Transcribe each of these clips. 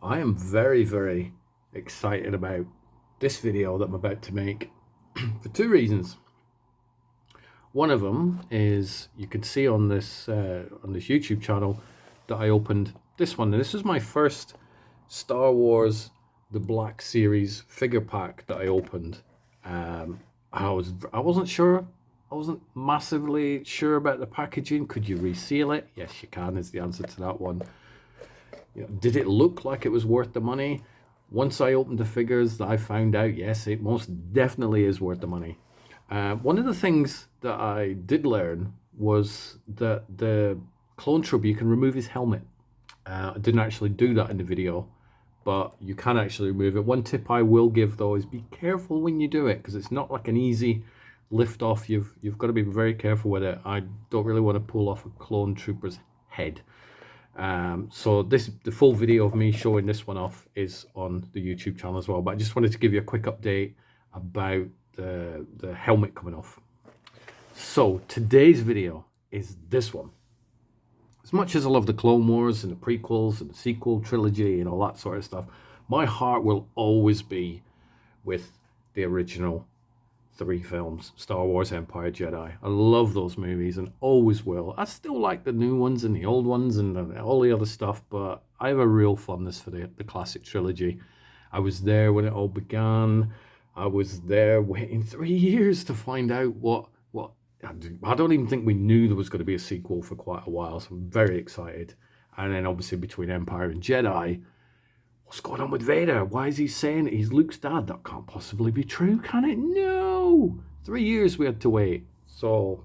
I am very excited about this video that I'm about to make for two reasons. One of them is you can see on this YouTube channel that I opened this one. And this is my first Star Wars The Black Series figure pack that I opened. I wasn't sure. I wasn't massively sure about the packaging. Could you reseal it? Yes, you can, is the answer to that one. Did it look like it was worth the money? Once I opened the figures, I found out, yes, it most definitely is worth the money. One of the things that I did learn was that the clone trooper, you can remove his helmet. I didn't actually do that in the video, but you can actually remove it. One tip I will give, though, is be careful when you do it, because it's not like an easy lift off. You've got to be very careful with it. I don't really want to pull off a clone trooper's head. So the full video of me showing this one off is on the YouTube channel as well, but I just wanted to give you a quick update about the helmet coming off. So today's video is this one. As much as I love the Clone Wars and the prequels and the sequel trilogy and all that sort of stuff, my heart will always be with the original 3 films, Star Wars, Empire, Jedi. I love those movies and always will. I still like the new ones and the old ones and all the other stuff, but I have a real fondness for the classic trilogy. I was there when it all began. I was there waiting 3 years to find out what I don't even think we knew there was going to be a sequel for quite a while, so I'm very excited. And then obviously between Empire and Jedi, what's going on with Vader? Why is he saying he's Luke's dad? That can't possibly be true, can it? No! 3 years we had to wait. So,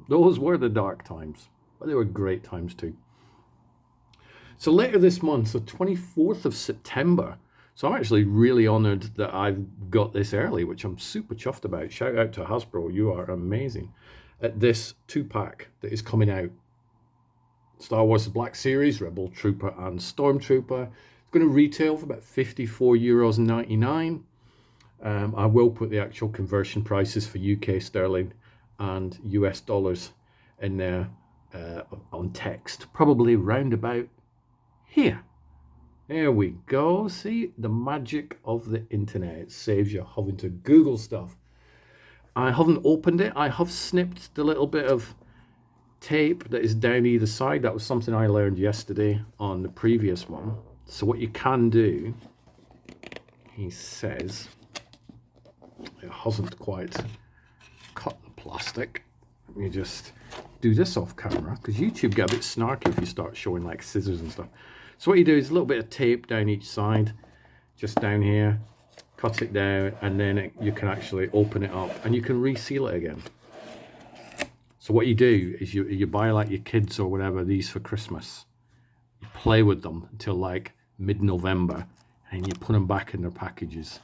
those were the dark times. But they were great times too. So later this month, so 24th of September, so I'm actually really honoured that I've got this early, which I'm super chuffed about. Shout out to Hasbro, you are amazing. At this 2-pack that is coming out. Star Wars The Black Series, Rebel Trooper and Stormtrooper. Going to retail for about €54.99. I will put the actual conversion prices for UK sterling and US dollars in there on text, probably round about here. There we go. See, the magic of the internet. It saves you having to Google stuff. I haven't opened it. I have snipped the little bit of tape that is down either side. That was something I learned yesterday on the previous one. So what you can do, he says, it hasn't quite cut the plastic. Let me just do this off camera, because YouTube get a bit snarky if you start showing like scissors and stuff. So what you do is a little bit of tape down each side, just down here, cut it down, and then you can actually open it up and you can reseal it again. So what you do is you buy like your kids or whatever these for Christmas. Play with them until like mid-November, and you put them back in their packages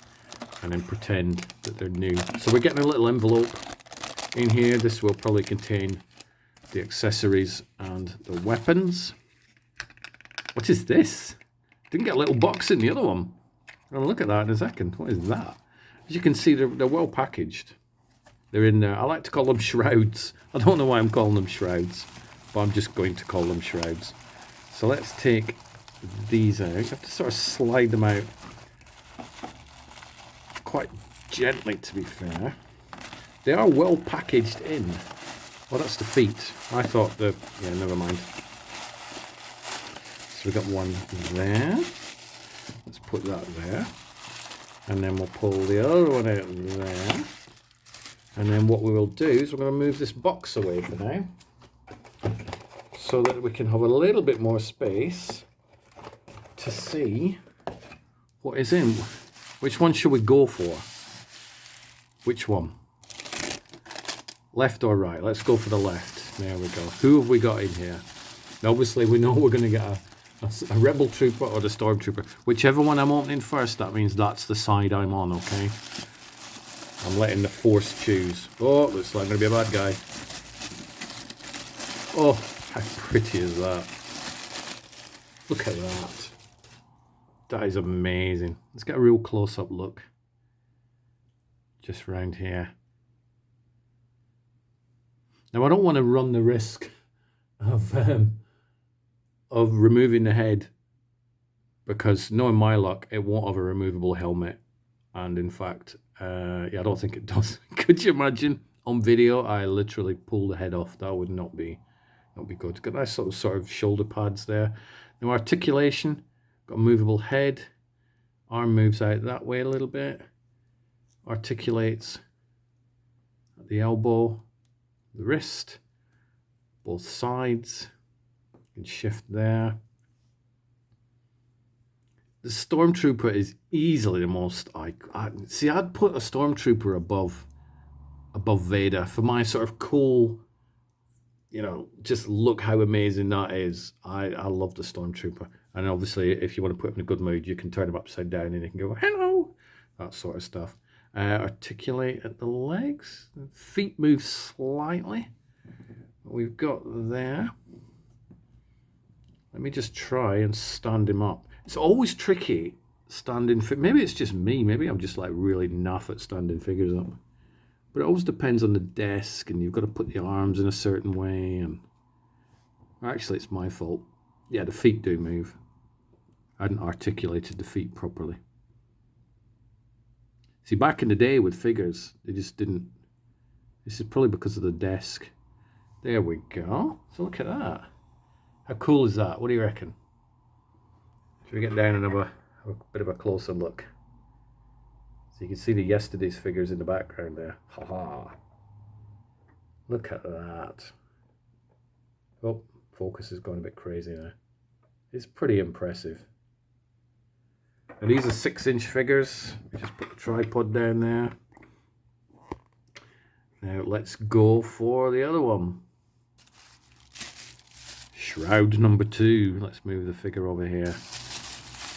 and then pretend that they're new. So we're getting a little envelope in here. This will probably contain the accessories and the weapons. What is this? Didn't get a little box in the other one. I'll look at that in a second. What is that? As you can see, they're well packaged. They're in there. I like to call them shrouds. I don't know why I'm calling them shrouds, but I'm just going to call them shrouds. So let's take these out. You have to sort of slide them out quite gently, to be fair. They are well packaged in. Well, that's the feet. I thought yeah, never mind. So we've got one there. Let's put that there. And then we'll pull the other one out there. And then what we will do is we're going to move this box away for now, so that we can have a little bit more space to see what is in. Which one should we go for? Which one? Left or right? Let's go for the left. There we go. Who have we got in here? Now, obviously, we know we're going to get a Rebel Trooper or the Stormtrooper. Whichever one I'm opening first, that means that's the side I'm on, okay? I'm letting the Force choose. Oh, looks like I'm going to be a bad guy. Oh, how pretty is that? Look at that. That is amazing. Let's get a real close-up look. Just round here. Now, I don't want to run the risk of removing the head because knowing my luck, it won't have a removable helmet. And in fact, yeah, I don't think it does. Could you imagine on video? I literally pulled the head off. That would not be good. Got nice sort of shoulder pads there. No articulation. Got a movable head. Arm moves out that way a little bit. Articulates at the elbow, the wrist, both sides. You can shift there. The Stormtrooper is easily the most. I'd put a Stormtrooper above Vader for my sort of cool. You know, just look how amazing that is. I love the Stormtrooper. And obviously, if you want to put him in a good mood, you can turn him upside down and you can go, hello, that sort of stuff. Articulate at the legs. Feet move slightly. We've got there. Let me just try and stand him up. It's always tricky standing. Maybe it's just me. Maybe I'm just like really naff at standing figures up. But it always depends on the desk, and you've got to put the arms in a certain way. And actually, it's my fault. Yeah, the feet do move. I hadn't articulated the feet properly. See, back in the day with figures, they just didn't. This is probably because of the desk. There we go. So look at that. How cool is that? What do you reckon? Should we get down and have a bit of a closer look? So you can see the yesterday's figures in the background there. Haha. Look at that. Oh, focus is going a bit crazy now. It's pretty impressive. And these are 6-inch figures. Just put the tripod down there. Now let's go for the other one. Shroud number 2. Let's move the figure over here.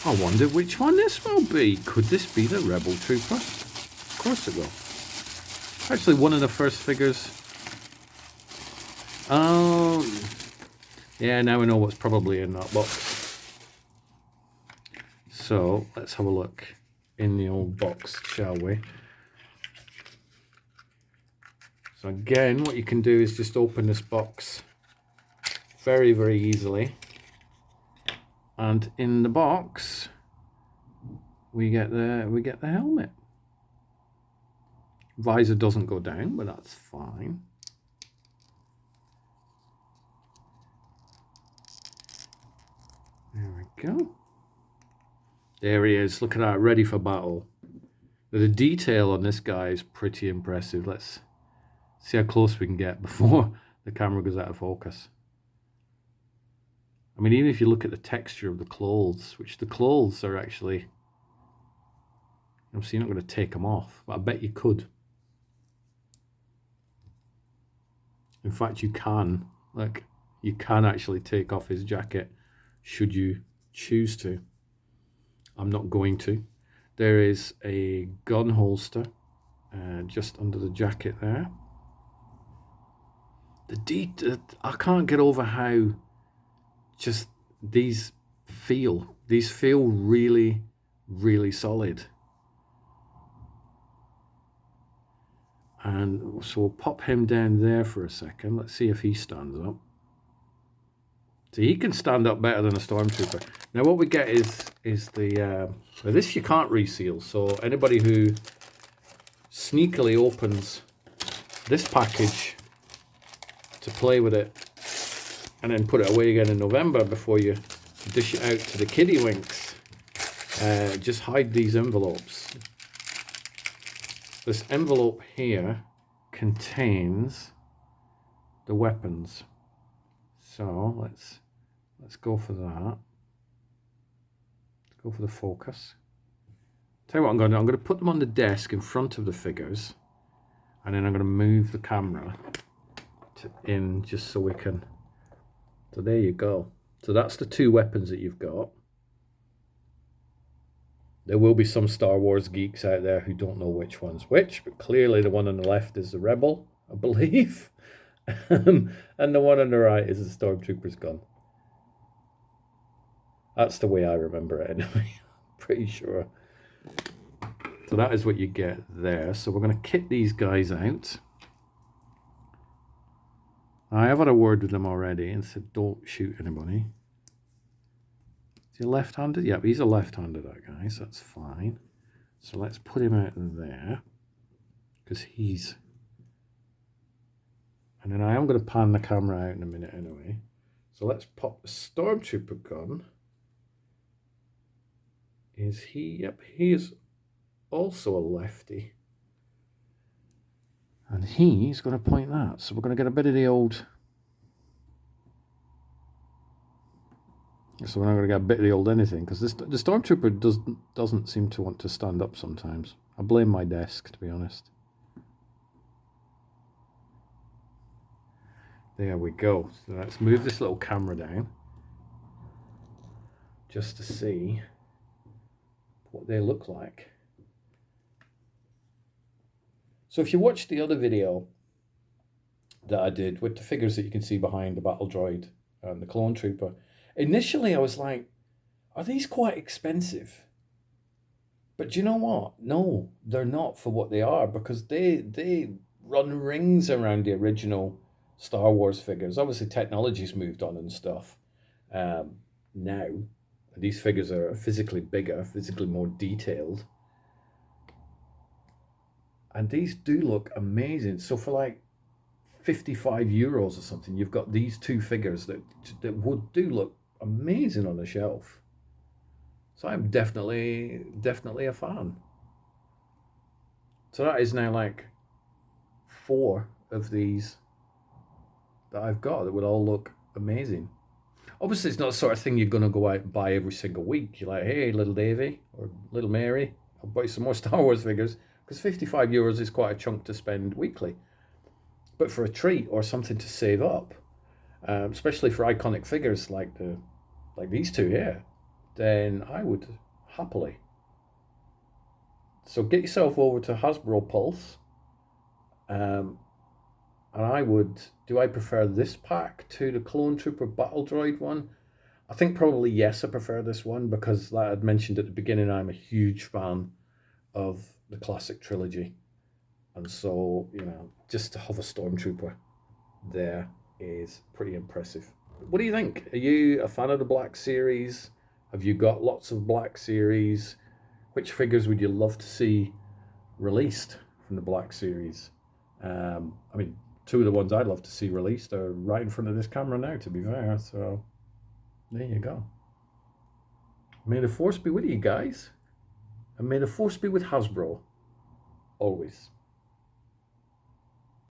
I wonder which one this will be. Could this be the Rebel Trooper? Of course it will. Actually, one of the first figures. Oh, yeah, now we know what's probably in that box. So, let's have a look in the old box, shall we? So again, what you can do is just open this box very, very easily. And in the box, we get the helmet. Visor doesn't go down, but that's fine. There we go. There he is. Look at that, ready for battle. The detail on this guy is pretty impressive. Let's see how close we can get before the camera goes out of focus. I mean, even if you look at the texture of the clothes, which the clothes are actually, obviously you're not going to take them off, but I bet you could. In fact, you can. Like, you can actually take off his jacket should you choose to. I'm not going to. There is a gun holster just under the jacket there. I can't get over how just these feel really, really solid. And so we'll pop him down there for a second. Let's see if he stands up. So he can stand up better than a Stormtrooper. Now what we get is the this you can't reseal. So anybody who sneakily opens this package to play with it and then put it away again in November before you dish it out to the kiddie winks, just hide these envelopes. This envelope here contains the weapons. So let's go for that. Let's go for the focus. Tell you what I'm going to do. I'm going to put them on the desk in front of the figures, and then I'm going to move the camera in just so we can. So there you go. So that's the 2 weapons that you've got. There will be some Star Wars geeks out there who don't know which one's which, but clearly the one on the left is the Rebel, I believe. And the one on the right is the Stormtrooper's gun. That's the way I remember it anyway. Pretty sure. So that is what you get there. So we're going to kit these guys out. I have had a word with them already and said don't shoot anybody. See, he left-handed? Yep, he's a left-hander, that guy, so that's fine. So let's put him out in there, because he's... And then I am going to pan the camera out in a minute anyway. So let's pop the Stormtrooper gun. Is he? Yep, he is also a lefty. And he's going to point that. So we're going to get a bit of the old... So we're not going to get a bit of the old anything, because the Stormtrooper doesn't seem to want to stand up sometimes. I blame my desk, to be honest. There we go. So let's move this little camera down just to see what they look like. So if you watched the other video that I did with the figures that you can see behind the battle droid and the clone trooper, initially I was like, are these quite expensive? But do you know what? No, they're not for what they are, because they run rings around the original Star Wars figures. Obviously technology's moved on and stuff now. These figures are physically bigger, physically more detailed. And these do look amazing. So for like 55 euros or something, you've got these two figures that do look amazing on the shelf. So I'm definitely a fan. So that is now like 4 of these that I've got that would all look amazing. Obviously, it's not the sort of thing you're going to go out and buy every single week. You're like, hey, little Davy or little Mary, I'll buy some more Star Wars figures, because 55 euros is quite a chunk to spend weekly. But for a treat or something to save up, especially for iconic figures like these two here, then I would happily. So get yourself over to Hasbro Pulse. And I would, do I prefer this pack to the Clone Trooper Battle Droid one? I think probably yes, I prefer this one, because like I'd mentioned at the beginning, I'm a huge fan of the classic trilogy. And so, you know, just to have a Stormtrooper there is pretty impressive. What do you think? Are you a fan of the Black Series? Have you got lots of Black Series? Which figures would you love to see released from the Black Series? I mean, 2 of the ones I'd love to see released are right in front of this camera now, to be fair. So there you go. May the Force be with you guys. And may the Force be with Hasbro. Always.